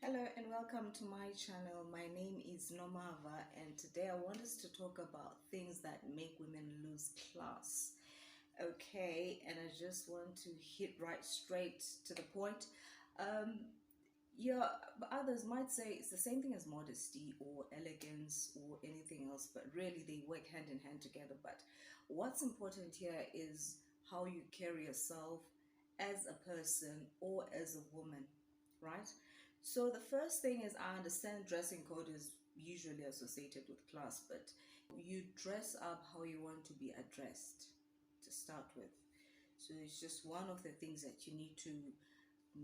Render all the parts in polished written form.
Hello and welcome to my channel. My name is Nomava, and today I want us to talk about things that make women lose class. Okay, and I just want to hit right straight to the point. Um, yeah, but others might say it's the same thing as modesty or elegance or anything else, but really they work hand in hand together. But what's important here is how you carry yourself as a person or as a woman, right? So the first thing is I understand dressing code is usually associated with class, but you dress up how you want to be addressed to start with. So it's just one of the things that you need to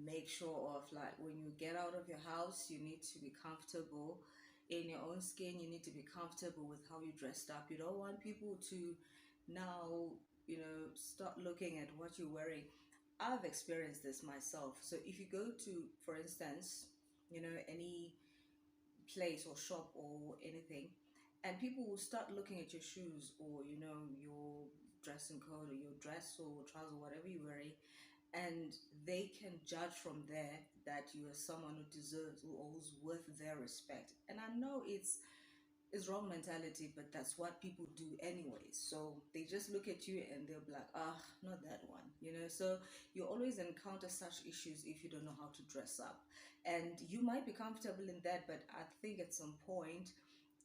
make sure of. Like when you get out of your house, you need to be comfortable in your own skin. You need to be comfortable with how you dressed up. You don't want people to now, start looking at what you're wearing. I've experienced this myself. So if you go to, for instance, any place or shop or anything, and people will start looking at your shoes or your dressing code or your dress or trouser, whatever you're wearing, and they can judge from there that you are someone who deserves or who's worth their respect. And I know it's wrong mentality, but that's what people do anyway. So they just look at you and they'll be like, not that one, So you always encounter such issues if you don't know how to dress up. And you might be comfortable in that, but I think at some point,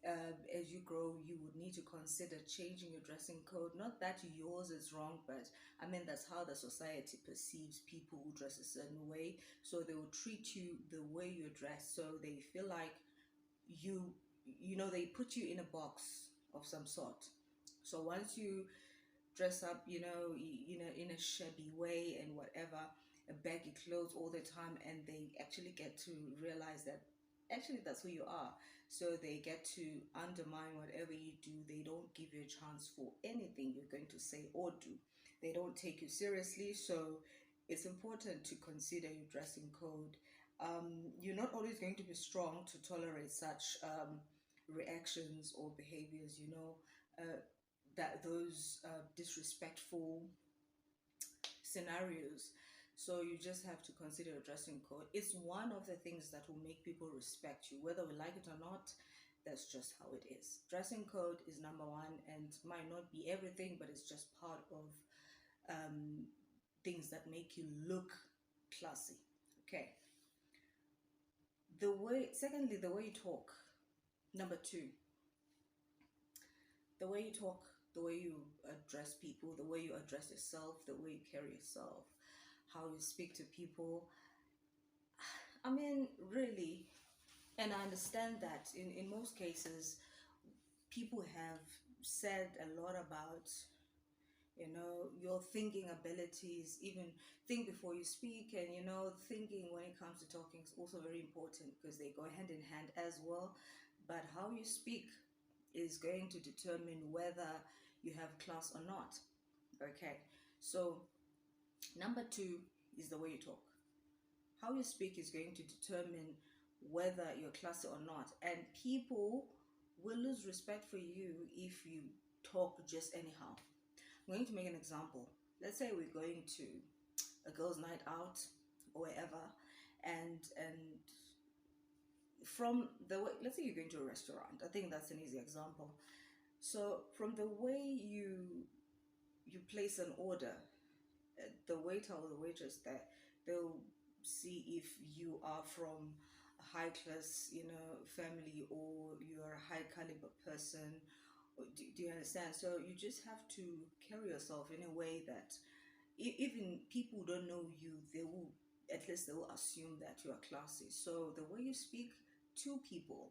as you grow, you would need to consider changing your dressing code. Not that yours is wrong, but I mean, that's how the society perceives people who dress a certain way. So they will treat you the way you dress. So they feel like they put you in a box of some sort. So once you dress up, in a shabby way and whatever, baggy clothes all the time, and they actually get to realize that actually that's who you are. So they get to undermine whatever you do. They don't give you a chance for anything you're going to say or do. They don't take you seriously. So it's important to consider your dressing code. You're not always going to be strong to tolerate such reactions or behaviors, that those disrespectful scenarios. So you just have to consider a dressing code. It's one of the things that will make people respect you, whether we like it or not. That's just how it is. Dressing code is number one and might not be everything, but it's just part of things that make you look classy. Okay. Secondly, the way you talk. Number two, the way you talk, the way you address people, the way you address yourself, the way you carry yourself, how you speak to people. I mean, really, and I understand that in most cases, people have said a lot about, your thinking abilities, even think before you speak, and, thinking when it comes to talking is also very important because they go hand in hand as well. But how you speak is going to determine whether you have class or not. Okay, so number two is the way you talk. How you speak is going to determine whether you're classy or not, and people will lose respect for you if you talk just anyhow. I'm going to make an example. Let's say we're going to a girls' night out or wherever, and from the way, let's say you're going to a restaurant. I think that's an easy example. So from the way you place an order, the waiter or the waitress there, they'll see if you are from a high class, family, or you're a high caliber person. Do you understand? So you just have to carry yourself in a way that even people who don't know you, they will assume that you are classy. So the way you speak to people,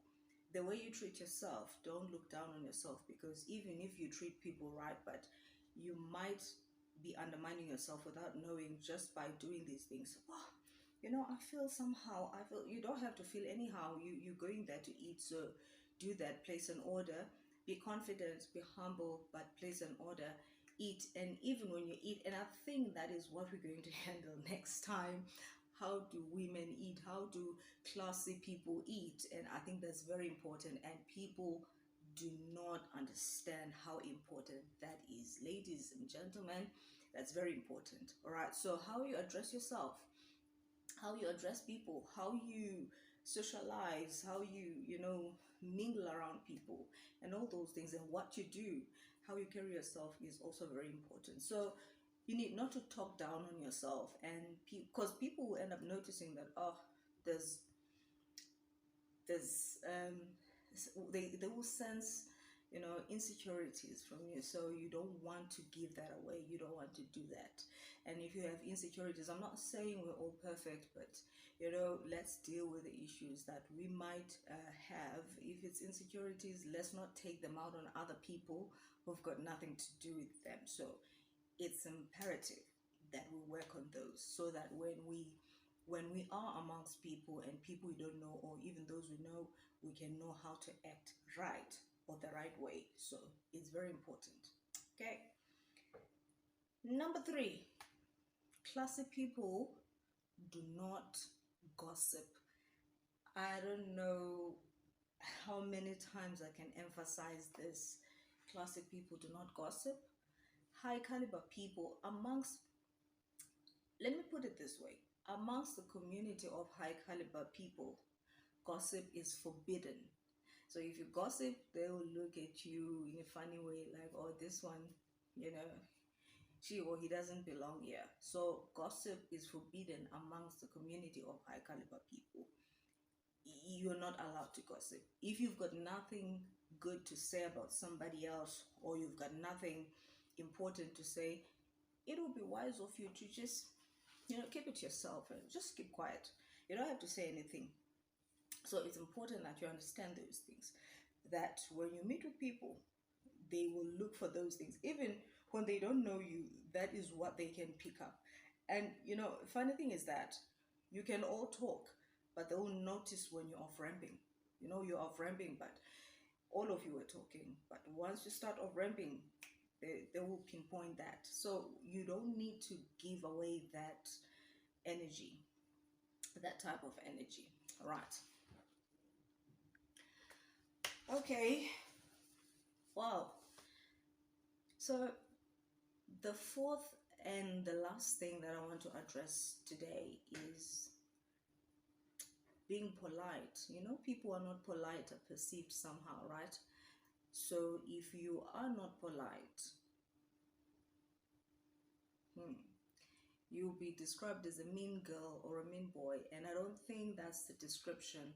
the way you treat yourself, don't look down on yourself, because even if you treat people right, but you might be undermining yourself without knowing, just by doing these things. Oh, I feel somehow. I feel you don't have to feel anyhow. You're going there to eat, so do that. Place an order. Be confident. Be humble, but place an order. Eat, and even when you eat, and I think that is what we're going to handle next time. How do women eat? How do classy people eat? And I think that's very important. And people do not understand how important that is. Ladies and gentlemen, that's very important. All right. So how you address yourself, how you address people, how you socialize, how you know, mingle around people, and all those things, and what you do, how you carry yourself is also very important. So you need not to talk down on yourself, and because people will end up noticing that, oh, there's there's they will sense, you know, insecurities from you, so you don't want to give that away, you don't want to do that. And if you have insecurities, I'm not saying we're all perfect, but you know, let's deal with the issues that we might have. If it's insecurities, let's not take them out on other people who've got nothing to do with them. So it's imperative that we work on those, so that when we are amongst people and people we don't know, or even those we know, we can know how to act right, or the right way. So it's very important. Okay. Number three, classy people do not gossip. I don't know how many times I can emphasize this. Classic people do not gossip. High caliber people amongst, let me put it this way, amongst the community of high caliber people, gossip is forbidden. So if you gossip, they will look at you in a funny way, like, oh, this one, you know, she or he doesn't belong here. So gossip is forbidden amongst the community of high caliber people. You're not allowed to gossip. If you've got nothing good to say about somebody else, or you've got nothing important to say, it will be wise of you to just, you know, keep it to yourself and just keep quiet. You don't have to say anything. So it's important that you understand those things. That when you meet with people, they will look for those things. Even when they don't know you, that is what they can pick up. And you know, funny thing is that you can all talk, but they will notice when you're off ramping. You know, you're off ramping, but all of you were talking. But once you start off ramping, they will pinpoint that. So you don't need to give away that energy, that type of energy. All right. Okay. Wow. So the fourth and the last thing that I want to address today is being polite. You know, people are not polite, are perceived somehow, right? So if you are not polite, hmm, you'll be described as a mean girl or a mean boy, and I don't think that's the description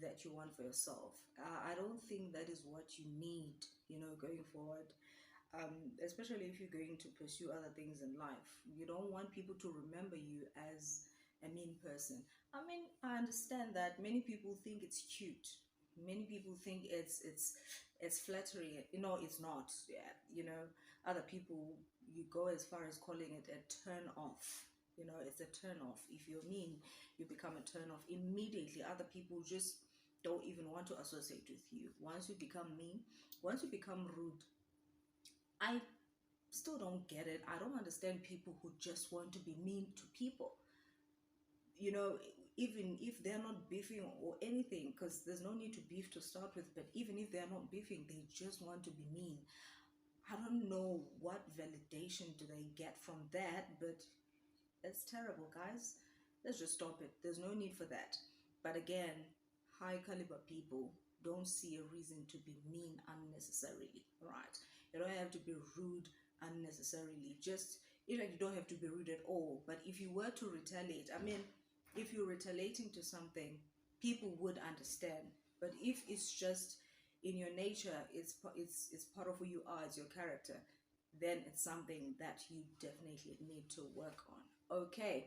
that you want for yourself. I don't think that is what you need, you know, going forward. Especially if you're going to pursue other things in life. You don't want people to remember you as a mean person. I mean, I understand that many people think it's cute. Many people think it's flattering. You know, it's not. Yeah, you know, other people, you go as far as calling it a turn off. You know, it's a turn off. If you're mean, you become a turn off immediately. Other people just don't even want to associate with you. Once you become mean, once you become rude, I still don't get it. I don't understand people who just want to be mean to people. You know, even if they're not beefing or anything, because there's no need to beef to start with, but even if they're not beefing, they just want to be mean. I don't know what validation do they get from that, but it's terrible, guys. Let's just stop it. There's no need for that. But again, high caliber people don't see a reason to be mean unnecessarily, right? You don't have to be rude unnecessarily. Just, you know, you don't have to be rude at all. But if you were to retaliate, I mean, if you're retaliating to something, people would understand. But if it's just in your nature, it's part of who you are, it's your character, then it's something that you definitely need to work on. Okay.